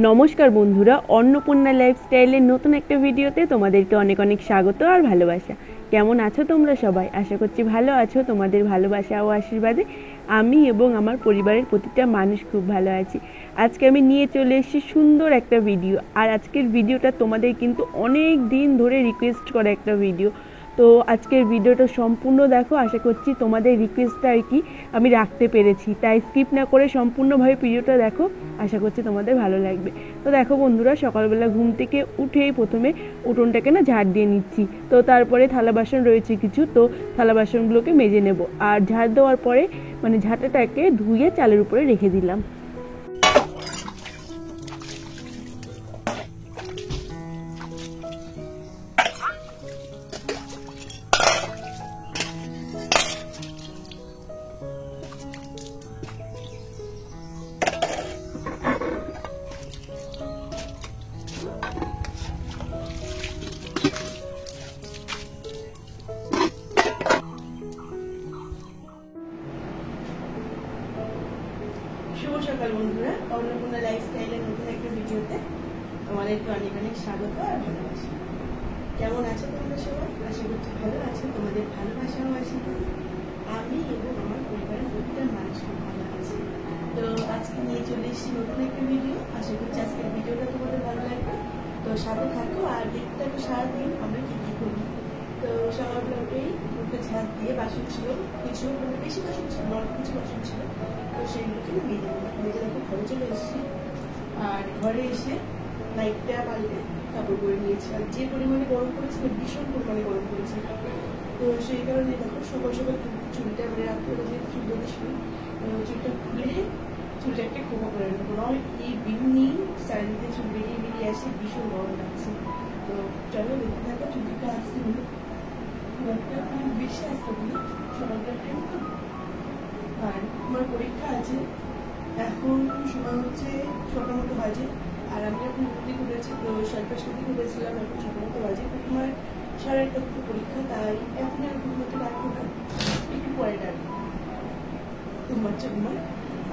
নমস্কার বন্ধুরা, অন্নপূর্ণা লাইফস্টাইলের নতুন একটা ভিডিওতে তোমাদেরকে অনেক অনেক স্বাগত আর ভালোবাসা। কেমন আছো তোমরা সবাই? আশা করছি ভালো আছো। তোমাদের ভালোবাসা ও আশীর্বাদে আমি এবং আমার পরিবারের প্রতিটা মানুষ খুব ভালো আছি। আজকে আমি নিয়ে চলে এসেছি সুন্দর একটা ভিডিও। আর আজকের ভিডিওটা তোমাদের কিন্তু অনেক দিন ধরে রিকোয়েস্ট করা একটা ভিডিও। তো আজকের ভিডিওটা সম্পূর্ণ দেখো, আশা করছি তোমাদের রিকোয়েস্টটা আর কি আমি রাখতে পেরেছি, তাই স্কিপ না করে সম্পূর্ণভাবে ভিডিওটা দেখো, আশা করছি তোমাদের ভালো লাগবে। তো দেখো বন্ধুরা, সকালবেলা ঘুম থেকে উঠেই প্রথমে উঠোনটাকে ঝাড় দিয়ে নিচ্ছি। তো তারপরে থালা বাসন রয়েছে কিছু, তো থালা বাসনগুলোকে মেজে নেব। আর ঝাড় দেওয়ার পরে ঝাঁটাটাকে ধুয়ে চালের উপরে রেখে দিলাম। শুভ সকাল বন্ধুরা, অন্নপূর্ণা লাইফস্টাইলের নতুন একটা ভিডিওতে তোমাদেরকে অনেক অনেক স্বাগত আর ভালোবাসা। কেমন আছো তোমরা সবাই? আশা করছি ভালো আছো। তোমাদের ভালোবাসা ও আশীর্বাদ আমি এবং আমার পরিবারের প্রতিটা মানুষ খুব ভালো আছে। তো আজকে নিয়ে চলে এসেছি নতুন একটা ভিডিও। আশা করছি আজকের ভিডিওটা তোমাদের ভালো লাগবে। তো সাথে থাকো আর দেখতে থাকো সারাদিন আমরা কি কি করি। তো সকালবেলা উঠেই মুখে ঝাঁট দিয়ে বাসন ছিল কিছু, বেশি বাসন ছিল, অল্প কিছু বাসন ছিল, তো সেইগুলোকে মেজে দেখো ঘরে চলে এসেছি। আর ঘরে এসে নাইটটা পাল্টে কাপড় পরে নিয়েছি। আর যে পরিমাণে গরম পড়েছিল, ভীষণ পরিমাণে গরম পড়েছিল, তো সেই কারণে দেখো সকাল সকাল চুলটা রাত্রে যেহেতু চুল বেঁধে শুই, চুলটা খুলে চুলটা একটা খোপা করে নেবো। নয় এই বিনুনি চারিদিকে চুল বেরিয়ে বেরিয়ে আসে, ভীষণ গরম লাগছে। তো চলো দেখতে থাকো। চুলটা আসতে হলো বেশি আসতে হলো সকালবেলা টাইম তো। আর আমার পরীক্ষা আছে, এখন সময় হচ্ছে 6টা মতো বাজে। আর আমি এখন রুটি করেছি, তো 5:30 করেছিলাম, এখন 6টা মতো বাজে। আমার 1:30 থেকে পরীক্ষা, তাই এখন আর ঘুমোতে ডাকবো না, একটু পরে ডাকবো। ঘুমাচ্ছে ঘুমায়।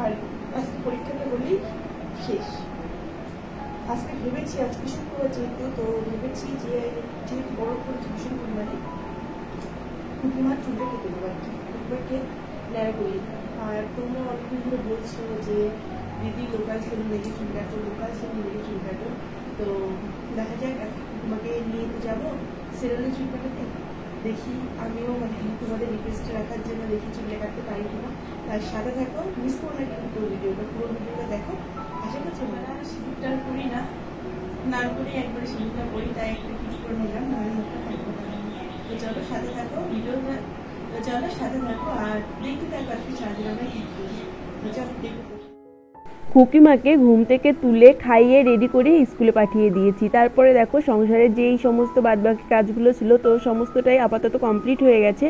আর আজকে পরীক্ষাটা বলেই শেষ। আজকে ভেবেছি, আজকে শুক্রবার যেহেতু, তো ভেবেছি যে যেহেতু বড় করেছি ভীষণ পরিমাণে, খুঁটিমার চুলটা কেটে দেবো আর কি, খুঁটিমাকে ন্যাড়া করি। আর তোমরা অনেকদিন ধরে বলছো যে দিদি লোকাল সেলুন লেগে চুল কাটো, লোকাল সেলুন লেগে চুল কাটো। তো দেখা যাক, আজকে তোমাকে নিয়ে তো যাবো সেলুনে চুল কাটাতে। দেখি আমিও তোমাদের রিকোয়েস্ট রাখার জন্য দেখি চুলটা কাটতে পারি কিনা। তার সাথে থাকো, মিস করো না কিন্তু পুরো ভিডিওটা দেখো। আশা করছি আমরা সিঁদুরটা করি না, স্নান করি একবারে সিঁদুরটা করি, তাই একটা কিছু করে নিলাম, নাহলে মুখটা থাকবো না। তো চলো সাথে থাকো ভিডিওটা, চলো সাথে থাকো আর দেখতে থাকো আজকে সারাদিন আমরা কি করি। চলো দেখতে। খুকিমাকে ঘুম থেকে তুলে খাইয়ে রেডি করে স্কুলে পাঠিয়ে দিয়েছি। তারপরে দেখো সংসারের যেই সমস্ত বাদবাকি কাজগুলো ছিল, তো সমস্তটাই আপাতত কমপ্লিট হয়ে গেছে।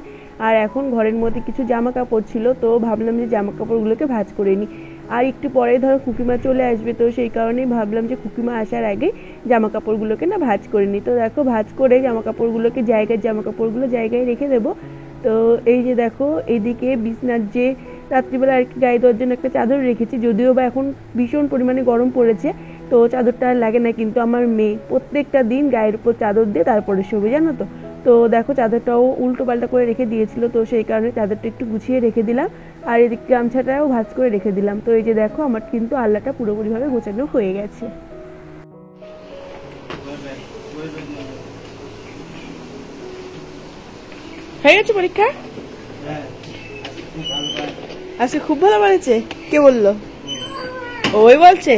আর এখন ঘরের মধ্যে কিছু জামা কাপড় ছিল, তো ভাবলাম যে জামা কাপড়গুলোকে ভাঁজ করে নিই। আর একটু পরে ধরো খুকিমা চলে আসবে, তো সেই কারণেই ভাবলাম যে খুকিমা আসার আগে জামা কাপড়গুলোকে ভাঁজ করে নিই। তো দেখো ভাঁজ করে জামা কাপড়গুলোকে জামা কাপড়গুলো জায়গায় রেখে দেবো। তো এই যে দেখো, এইদিকে বিছনার যে রাত্রিবেলা আর কি গায়ে দেওয়ার জন্য একটা চাদর রেখেছি, যদিও বা এখন ভীষণ পরিমাণে গরম পড়েছে, তো চাদরটা আর লাগে না। কিন্তু আমার মেয়ে প্রত্যেকটা দিন গায়ের উপর চাদর দিয়ে তারপরে শোবে, জানো তো। তো দেখো চাদরটাও উল্টো পাল্টা করে রেখে দিয়েছিল, তো সেই কারণে চাদরটা একটু গুছিয়ে রেখে দিলাম। আর এদিকে গামছাটাও ভাঁজ করে রেখে দিলাম। তো এই যে দেখো, আমার কিন্তু আল্লাটা পুরোপুরিভাবে গোছানো হয়ে গেছে। হয়ে গেছে পরীক্ষা? আজকে খুব ভালো পড়েছে। কে বললো? ওই বলছে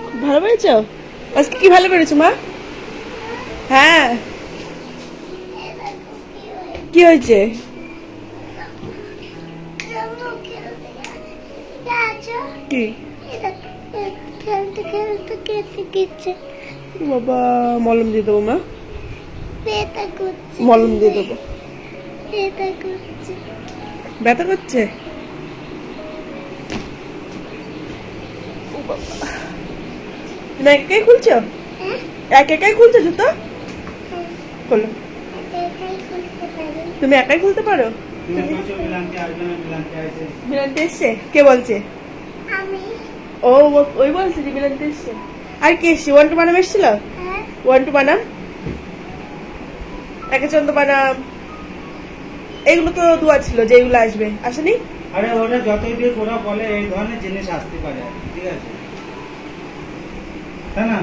খুব ভালো পড়েছ। আজকে কি ভালো পড়েছো মা? হ্যাঁ, কি হয়েছে? কি বাবা, মলম দিয়ে দেবো মা, মলম দিয়ে দেবো। ব্যথা করছে? একাই খুলছো? একাই খুলছো জুতো? খোলো। তুমি একাই খুলতে পারো? মিলান্তি এসছে? কে বলছে? ও ওই বলছে যে মিলান্তি এসছে। আর কে এসছি? ওয়ান টু বানাম এসেছিল? ওয়ান টু বানাম, একে চন্দ্র বানাম, এগুলো তো দোয়া ছিল যেগুলো আসবে, আসেনি? আরে ওরা যতই দিয়ে ওরা বলে এই ধরনের জিনিস আসতে পারে, ঠিক আছে? তাই না?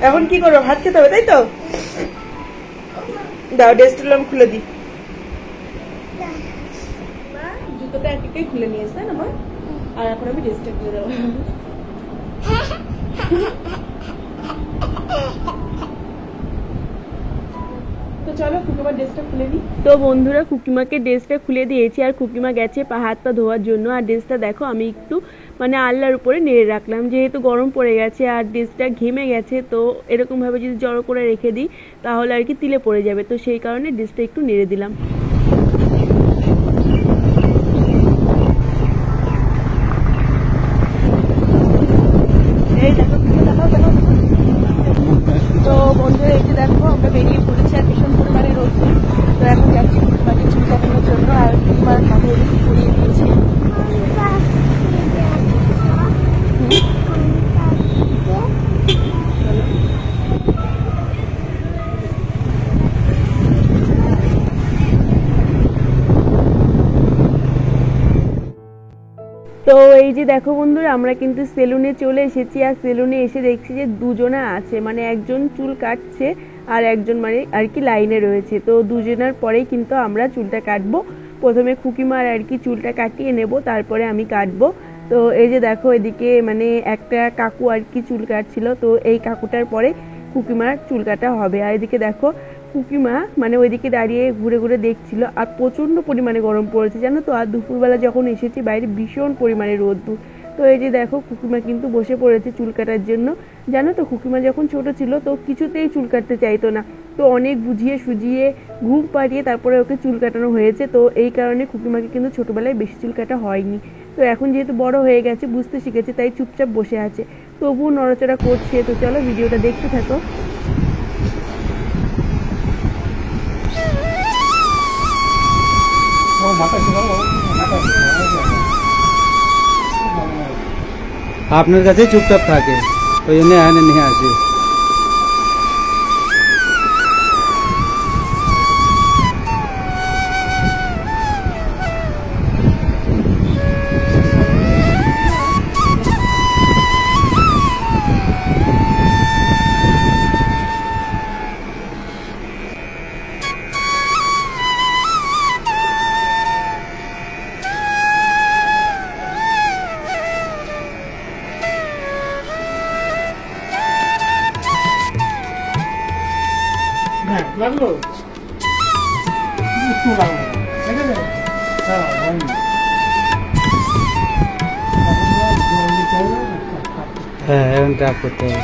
এখন কি করবো? ভাত খেতে হবে, তাই তো? দাও ড্রেসটা আমি খুলে দিই। জুতোটা একে খুলে নিয়েছে, তাই না মা? আর এখন আমি ড্রেসটা খুলে দেবো। তো বন্ধুরা কুকিমাকে ড্রেসটা খুলে দিয়েছি আর কুকিমা গেছে হাত পা ধোয়ার জন্য। আর ড্রেসটা দেখো আমি একটু মানে আল্লাহর উপরে নেড়ে রাখলাম, যেহেতু গরম পড়ে গেছে আর ড্রেসটা ঘেমে গেছে, তো এরকম ভাবে যদি জড়ো করে রেখে দিই তাহলে আর কি তিলে পড়ে যাবে, তো সেই কারণে ড্রেসটা একটু নেড়ে দিলাম। তো বন্ধুরা এই যে দেখো আমরা বেরিয়ে পড়েছি আর ভীষণ পরিমাণে রোদ, তো এখন যাচ্ছি কুকিমাকে চুল কাটানোর জন্য আর কুকিমার মাথায় এদিকে পরিয়ে দিয়েছি। তো এই যে দেখো বন্ধুরা আমরা কিন্তু সেলুনে চলে এসেছি আর সেলুনে এসে দেখছি যে দুজনা আছে, মানে একজন চুল কাটছে আর একজন মানে আর কি লাইনে রয়েছে। তো দুজনের পরেই কিন্তু আমরা চুলটা কাটবো, প্রথমে খুকিমার আর কি চুলটা কাটিয়ে নেব, তারপরে আমি কাটবো। তো এই যে দেখো এদিকে মানে একটা কাকু আর কি চুল কাটছিল, তো এই কাকুটার পরে খুকিমার চুল কাটা হবে। আর এদিকে দেখো কুকিমা মানে ওইদিকে দাঁড়িয়ে ঘুরে ঘুরে দেখছিল আর প্রচন্ড পরিমাণে গরম পড়েছে জানো তো। আর দুপুরবেলা যখন এসেছি বাইরে ভীষণ পরিমাণে রোদ্দুর। তো এই যে দেখো কুকিমা কিন্তু বসে পড়েছে চুল কাটার জন্য। জানো তো কুকিমা যখন ছোট ছিল তো কিছুতেই চুল কাটতে চাইতো না, তো অনেক বুঝিয়ে সুজিয়ে ঘুম পাড়িয়ে তারপরে ওকে চুল কাটানো হয়েছে। তো এই কারণে কুকিমাকে কিন্তু ছোটবেলায় বেশি চুল কাটা হয়নি। তো এখন যেহেতু বড় হয়ে গেছে, বুঝতে শিখেছে, তাই চুপচাপ বসে আছে, তবুও নড়াচড়া করছে। তো চলো ভিডিওটা দেখতে থাকো। আপনার কাছে চুপচাপ থাকে, ওই জন্য এখানে নিয়ে আসি। লাগলো হ্যাঁ, এখন ট্যাপ করতে হবে।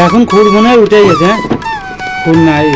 এখন খুর মনে হয় উঠে গেছে, খুর নাই।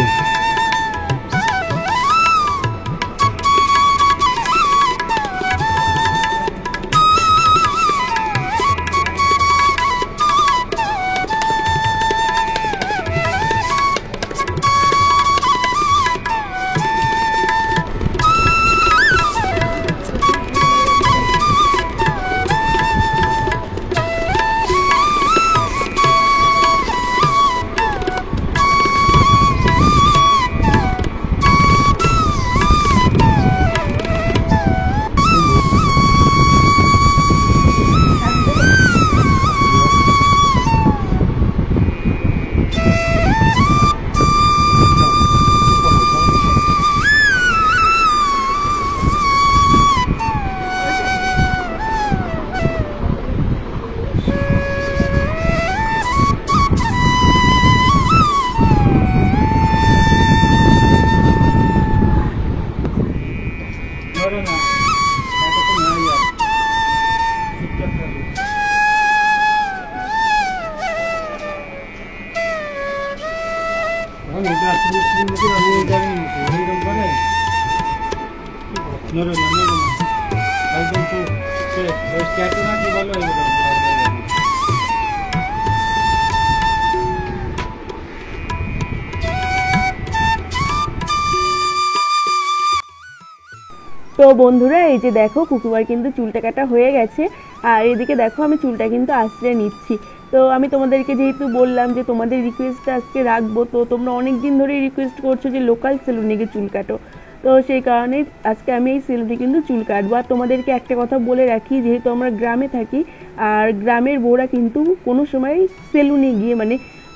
তো বন্ধুরা এই যে দেখো কুকুমার কিন্তু চুলটা কাটা হয়ে গেছে, আর এদিকে দেখো আমি চুলটা কিন্তু আঁচড়ে নিচ্ছি। তো আমি তোমাদেরকে যেহেতু বললাম যে তোমাদের রিকোয়েস্টটা আজকে রাখবো, তো তোমরা অনেক দিন ধরেই রিকোয়েস্ট করছো যে লোকাল সেলুনে গিয়ে চুল কাটো, তো সেই কারণেই আজকে আমি এই সেলুনে কিন্তু চুল কাটবো। আর তোমাদেরকে একটা কথা বলে রাখি, যেহেতু আমরা গ্রামে থাকি আর গ্রামের বউরা কিন্তু কোনো সময় সেলুনে গিয়ে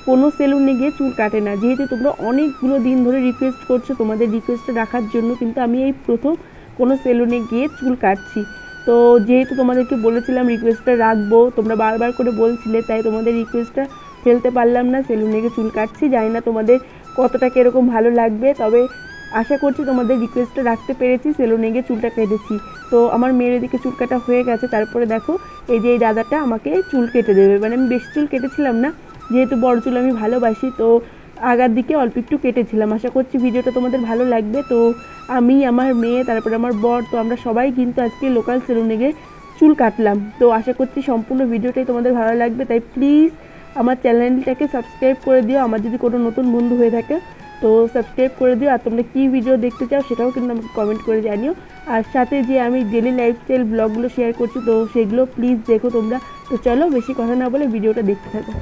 কোনো সেলুনে গিয়ে চুল কাটে না। যেহেতু তোমরা অনেকগুলো দিন ধরে রিকোয়েস্ট করছো, তোমাদের রিকোয়েস্টটা রাখার জন্য কিন্তু আমি এই প্রথম কোনো সেলুনে গিয়ে চুল কাটছি। তো যেহেতু তোমাদেরকে বলেছিলাম রিকোয়েস্টটা রাখবো, তোমরা বারবার করে বলছিলে, তাই তোমাদের রিকোয়েস্টটা ফেলতে পারলাম না, সেলুনে গিয়ে চুল কাটছি। জানি না তোমাদের কতটা কীরকম ভালো লাগবে, তবে আশা করছি তোমাদের রিকোয়েস্টটা রাখতে পেরেছি, সেলুনে গিয়ে চুলটা কেটেছি। তো আমার মেয়ের এদিকে চুল কাটা হয়ে গেছে, তারপরে দেখো এই যে এই দাদাটা আমাকে চুল কেটে দেবে। আমি বেশি চুল কেটেছিলাম না, যেহেতু বড় চুল আমি ভালোবাসি, তো আগার দিকে অল্প একটু কেটেছিলাম। আশা করছি ভিডিওটা তোমাদের ভালো লাগবে। তো আমি, আমার মেয়ে, তারপরে আমার বর, তো আমরা সবাই কিন্তু আজকে লোকাল সেলুনে গিয়ে চুল কাটলাম। তো আশা করছি সম্পূর্ণ ভিডিওটাই তোমাদের ভালো লাগবে, তাই প্লিজ আমার চ্যানেলটাকে সাবস্ক্রাইব করে দিও। আমার যদি কোনো নতুন বন্ধু হয়ে থাকে তো সাবস্ক্রাইব করে দিও, আর তোমরা কী ভিডিও দেখতে চাও সেটাও কিন্তু আমাকে কমেন্ট করে জানিও। আর সাথে যে আমি ডেলি লাইফস্টাইল ব্লগগুলো শেয়ার করছি, তো সেগুলো প্লিজ দেখো তোমরা। তো চলো বেশি কথা না বলে ভিডিওটা দেখতে থাকো।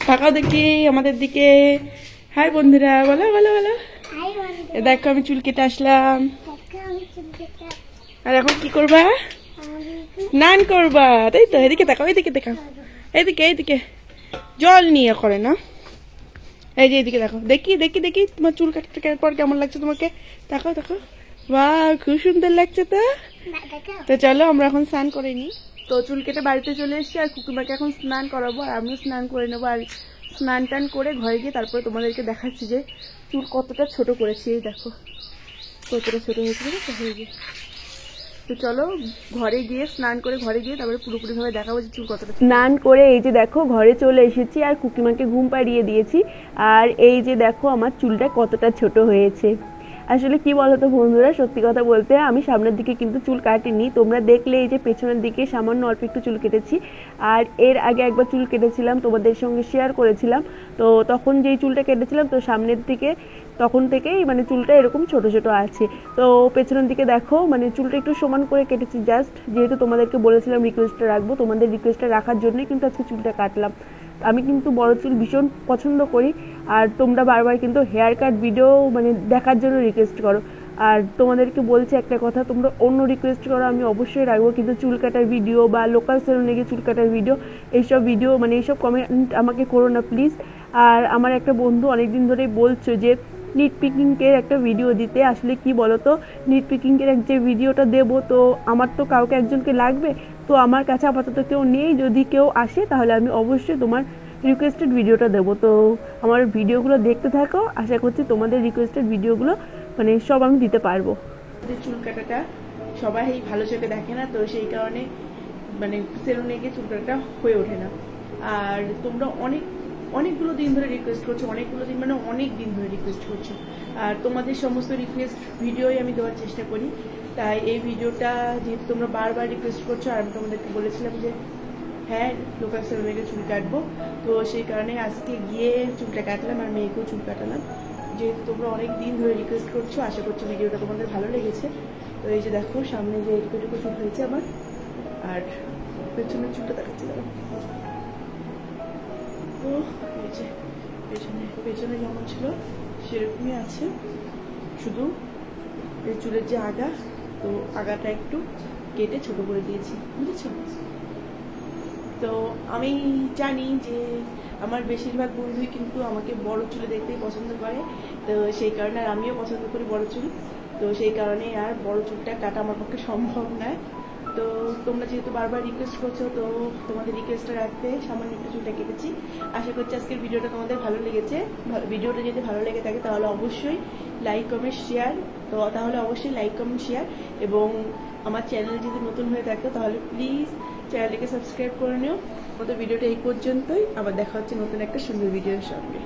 তাকাও দেখি আমাদের দিকে। হাই বন্ধুরা, বলো বলো বলো। দেখো আমি চুল কেটে আসলাম। আর এখন কি করবা? স্নান করবা, তাই তো? এদিকে তাকাও, এদিকে দেখাও, এদিকে এদিকে। জল নিয়ে করে না, এই যে এদিকে দেখো। দেখি দেখি দেখি তোমার চুল কাটার পর কেমন লাগছে তোমাকে। তাকাও তাকাও, বাহ খুব সুন্দর লাগছে তো। তো চলো আমরা এখন স্নান করে নিই। তো চুল কেটে বাড়িতে চলে এসেছি, আর কুকুরমাকে এখন স্নান করাবো, আর আমিও স্নান করে নেবো। আর স্নান টান করে ঘরে গিয়ে তারপরে তোমাদেরকে দেখাচ্ছি যে চুল কতটা ছোট করেছি। এই দেখো কতটা ছোট হয়েছে, হয়ে গিয়ে। তো চলো ঘরে গিয়ে স্নান করে ঘরে গিয়ে তারপরে পুরোপুরিভাবে দেখাবো যে চুল কতটা। স্নান করে এই যে দেখো ঘরে চলে এসেছি আর কুকিমাকে ঘুম পাড়িয়ে দিয়েছি। আর এই যে দেখো আমার চুলটা কতটা ছোট হয়েছে। আসলে কি বলতো বন্ধুরা, সত্যি কথা বলতে আমি সামনের দিকে কিন্তু চুল কাটিনি। তোমরা দেখলে এই যে পেছনের দিকে সামান্য অল্প একটু চুল কেটেছি। আর এর আগে একবার চুল কেটেছিলাম, তোমাদের সঙ্গে শেয়ার করেছিলাম। তো তখন যেই চুলটা কেটেছিলাম তো সামনের দিকে তখন থেকেই মানে চুলটা এরকম ছোট ছোট আছে। তো পেছনের দিকে দেখো মানে চুলটা একটু সমান করে কেটেছি জাস্ট, যেহেতু তোমাদেরকে বলেছিলাম রিকোয়েস্টটা রাখবো, তোমাদের রিকোয়েস্টটা রাখার জন্যই কিন্তু আজকে চুলটা কাটলাম। আমি কিন্তু বড় চুল ভীষণ পছন্দ করি, আর তোমরা বারবার কিন্তু হেয়ার কাট ভিডিও মানে দেখার জন্য রিকোয়েস্ট করো। আর তোমাদেরকে বলছি একটা কথা, তোমরা অন্য রিকোয়েস্ট করো আমি অবশ্যই রাখবো, কিন্তু চুল কাটার ভিডিও বা লোকাল সেলুনে গিয়ে চুল কাটার ভিডিও এইসব ভিডিও মানে এইসব কমেন্ট আমাকে করো না প্লিজ। আর আমার একটা বন্ধু অনেকদিন ধরেই বলছো যে নিট পিকিংয়ের একটা ভিডিও দিতে। আসলে কি বলো তো, নিট পিকিংয়ের যে ভিডিওটা দেবো তো আমার তো কাউকে একজনকে লাগবে, তো আমার কাছে আপাতত কেউ নেই। যদি কেউ আসে তাহলে আমি অবশ্যই তোমার রিকোয়েস্টেড ভিডিওটা দেবো। তো আমার ভিডিওগুলো দেখতে থাকো, আশা করছি তোমাদের রিকোয়েস্টেড ভিডিওগুলো মানে সব আমি দিতে পারবো। চুল কাটাটা সবাই ভালো চোখে দেখে না, তো সেই কারণে মানে সেলুনে গিয়ে চুল কাটাটা হয়ে ওঠে না। আর তোমরা অনেকগুলো দিন ধরে রিকোয়েস্ট করছো, অনেকগুলো দিন মানে অনেক দিন ধরে রিকোয়েস্ট করছো। আর তোমাদের সমস্ত রিকোয়েস্ট ভিডিওই আমি দেওয়ার চেষ্টা করি। তাই এই ভিডিওটা যেহেতু তোমরা বারবার রিকোয়েস্ট করছো, আর আমি তোমাদেরকে বলেছিলাম যে হ্যাঁ লোকাল সেলুনে গিয়ে চুল কাটবো, তো সেই কারণে আজকে গিয়ে চুলটা কাটলাম আর মেয়েকেও চুল কাটালাম। যেহেতু তোমরা অনেক দিন ধরে রিকোয়েস্ট করছো, আশা করছি ভিডিওটা তোমাদের ভালো লেগেছে। তো এই যে দেখো সামনে যে এইটুকু চুল হয়েছে আমার, আর পেছনের চুলটা দেখাচ্ছি দাঁড়াও। তো এই যে পেছনে যেমন ছিল সেরকমই আছে, শুধু এই চুলের যে আগা, তো আগাটা একটু কেটে ছোট করে দিয়েছি, বুঝেছো? তো আমি জানি যে আমার বেশিরভাগ বন্ধুই কিন্তু আমাকে বড় চুলে দেখতেই পছন্দ করে, তো সেই কারণে আর আমিও পছন্দ করি বড় চুল। তো সেই কারণে আর বড় চুলটা কাটা আমার পক্ষে সম্ভব নয়। তো তোমরা যেহেতু বারবার রিকোয়েস্ট করছো, তো তোমাদের রিকোয়েস্টটা রাখতে সামান্য একটু চুলটা কেটেছি। আশা করছি আজকের ভিডিওটা তোমাদের ভালো লেগেছে। ভিডিওটা যদি ভালো লেগে থাকে তাহলে অবশ্যই লাইক কমেন্ট শেয়ার, তো তাহলে অবশ্যই লাইক কমেন্ট শেয়ার, এবং আমার চ্যানেল যদি নতুন হয়ে থাকে তাহলে প্লিজ চ্যানেলটিকে সাবস্ক্রাইব করে নিও। আমাদের ভিডিওটা এই পর্যন্তই, আবার দেখা হচ্ছে নতুন একটা সুন্দর ভিডিওর সঙ্গে।